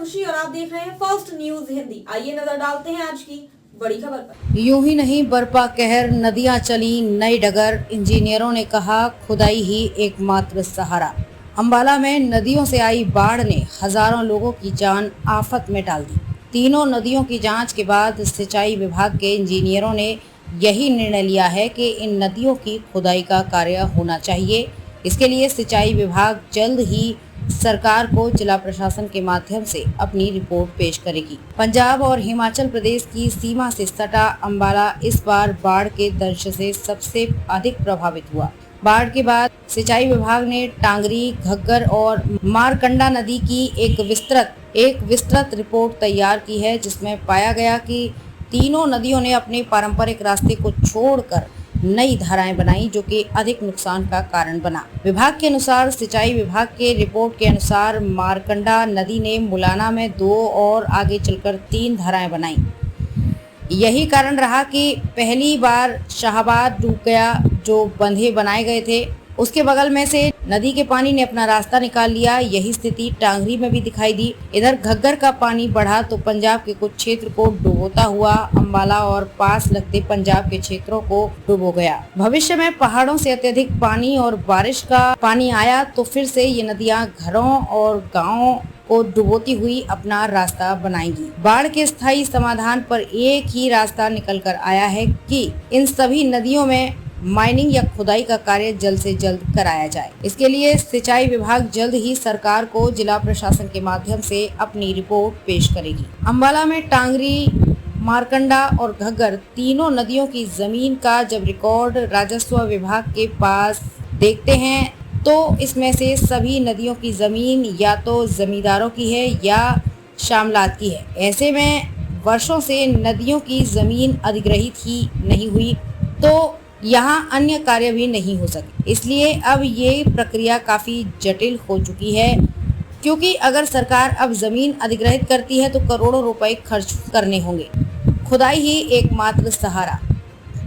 खुशी और आप देख रहे हैं फर्स्ट न्यूज हिंदी। आइए नजर डालते हैं आज की बड़ी खबर पर। यूं ही नहीं बरपा कहर, नदियां चली नई डगर, इंजीनियरों ने कहा खुदाई ही एकमात्र सहारा। अंबाला में नदियों से आई बाढ़ ने हजारों लोगों की जान आफत में डाल दी। तीनों नदियों की जांच के बाद सिंचाई विभाग के इंजीनियरों ने यही निर्णय लिया है कि इन नदियों की खुदाई का कार्य होना चाहिए। इसके लिए सिंचाई विभाग जल्द ही सरकार को जिला प्रशासन के माध्यम से अपनी रिपोर्ट पेश करेगी। पंजाब और हिमाचल प्रदेश की सीमा से सटा अंबाला इस बार बाढ़ के दंश से सबसे अधिक प्रभावित हुआ। बाढ़ के बाद सिंचाई विभाग ने टांगरी, घग्गर और मारकंडा नदी की एक विस्तृत रिपोर्ट तैयार की है, जिसमें पाया गया कि तीनों नदियों ने अपने पारंपरिक रास्ते को छोड़कर नई धाराएं बनाई, जो कि अधिक नुकसान का कारण बना। विभाग के अनुसार, सिंचाई विभाग के रिपोर्ट के अनुसार मारकंडा नदी ने मुलाना में 2 और आगे चलकर 3 धाराएं बनाई। यही कारण रहा कि पहली बार शाहबाद डूब गया। जो बंधे बनाए गए थे उसके बगल में से नदी के पानी ने अपना रास्ता निकाल लिया। यही स्थिति टांगरी में भी दिखाई दी। इधर घग्गर का पानी बढ़ा तो पंजाब के कुछ क्षेत्र को डुबोता हुआ अंबाला और पास लगते पंजाब के क्षेत्रों को डुबो गया। भविष्य में पहाड़ों से अत्यधिक पानी और बारिश का पानी आया तो फिर से ये नदियां घरों और गाँवों को डुबोती हुई अपना रास्ता बनाएंगी। बाढ़ के स्थायी समाधान पर एक ही रास्ता निकल कर आया है कि इन सभी नदियों में माइनिंग या खुदाई का कार्य जल्द से जल्द कराया जाए। इसके लिए सिंचाई विभाग जल्द ही सरकार को जिला प्रशासन के माध्यम से अपनी रिपोर्ट पेश करेगी। अंबाला में टांगरी, मारकंडा और घग्गर तीनों नदियों की जमीन का जब रिकॉर्ड राजस्व विभाग के पास देखते हैं तो इसमें से सभी नदियों की जमीन या तो जमींदारों की है या शामलात की है। ऐसे में वर्षों से नदियों की जमीन अधिग्रहित ही नहीं हुई तो यहाँ अन्य कार्य भी नहीं हो सके। इसलिए अब ये प्रक्रिया काफी जटिल हो चुकी है, क्योंकि अगर सरकार अब जमीन अधिग्रहित करती है तो करोड़ों रुपए खर्च करने होंगे। खुदाई ही एकमात्र सहारा।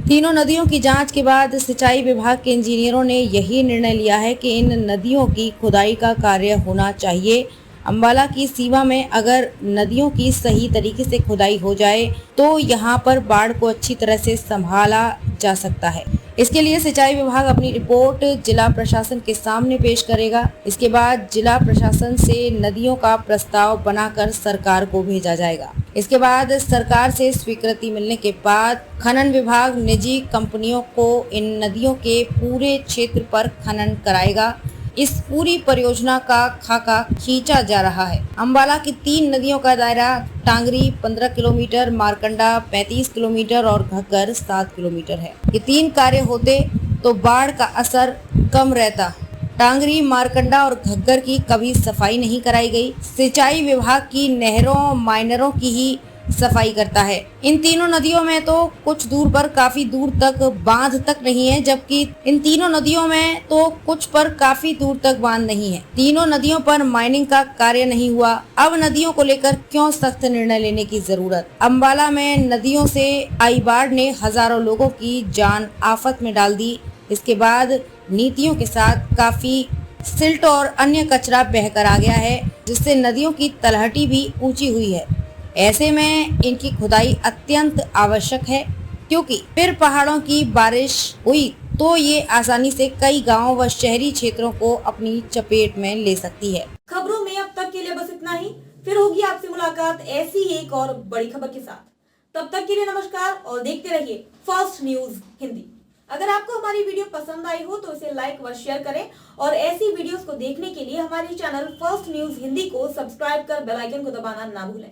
तीनों नदियों की जांच के बाद सिंचाई विभाग के इंजीनियरों ने यही निर्णय लिया है कि इन नदियों की खुदाई का कार्य होना चाहिए। अंबाला की सीमा में अगर नदियों की सही तरीके से खुदाई हो जाए तो यहाँ पर बाढ़ को अच्छी तरह से संभाला जा सकता है। इसके लिए सिंचाई विभाग अपनी रिपोर्ट जिला प्रशासन के सामने पेश करेगा। इसके बाद जिला प्रशासन से नदियों का प्रस्ताव बनाकर सरकार को भेजा जाएगा। इसके बाद सरकार से स्वीकृति मिलने के बाद खनन विभाग निजी कंपनियों को इन नदियों के पूरे क्षेत्र पर खनन कराएगा। इस पूरी परियोजना का खाका खींचा जा रहा है। अंबाला की 3 नदियों का दायरा टांगरी 15 किलोमीटर, मारकंडा 35 किलोमीटर और घग्गर 7 किलोमीटर है। ये 3 कार्य होते तो बाढ़ का असर कम रहता। टांगरी, मारकंडा और घग्गर की कभी सफाई नहीं कराई गई। सिंचाई विभाग की नहरों, माइनरों की ही सफाई करता है। इन तीनों नदियों में तो कुछ दूर पर काफी दूर तक बांध तक नहीं है, जबकि इन तीनों नदियों में तो कुछ पर काफी दूर तक बांध नहीं है। तीनों नदियों पर माइनिंग का कार्य नहीं हुआ। अब नदियों को लेकर क्यों सख्त निर्णय लेने की जरूरत? अंबाला में नदियों से आई बाढ़ ने हजारों लोगों की जान आफत में डाल दी। इसके बाद नीतियों के साथ काफी सिल्ट और अन्य कचरा बहकर आ गया है, जिससे नदियों की तलहटी भी ऊंची हुई है। ऐसे में इनकी खुदाई अत्यंत आवश्यक है, क्योंकि फिर पहाड़ों की बारिश हुई तो ये आसानी से कई गांवों व शहरी क्षेत्रों को अपनी चपेट में ले सकती है। खबरों में अब तक के लिए बस इतना ही। फिर होगी आपसे मुलाकात ऐसी एक और बड़ी खबर के साथ। तब तक के लिए नमस्कार और देखते रहिए फर्स्ट न्यूज हिंदी। अगर आपको हमारी वीडियो पसंद आई हो तो इसे लाइक व शेयर करें और ऐसी वीडियोस को देखने के लिए हमारे चैनल फर्स्ट न्यूज हिंदी को सब्सक्राइब कर बेल आइकन को दबाना ना भूलें।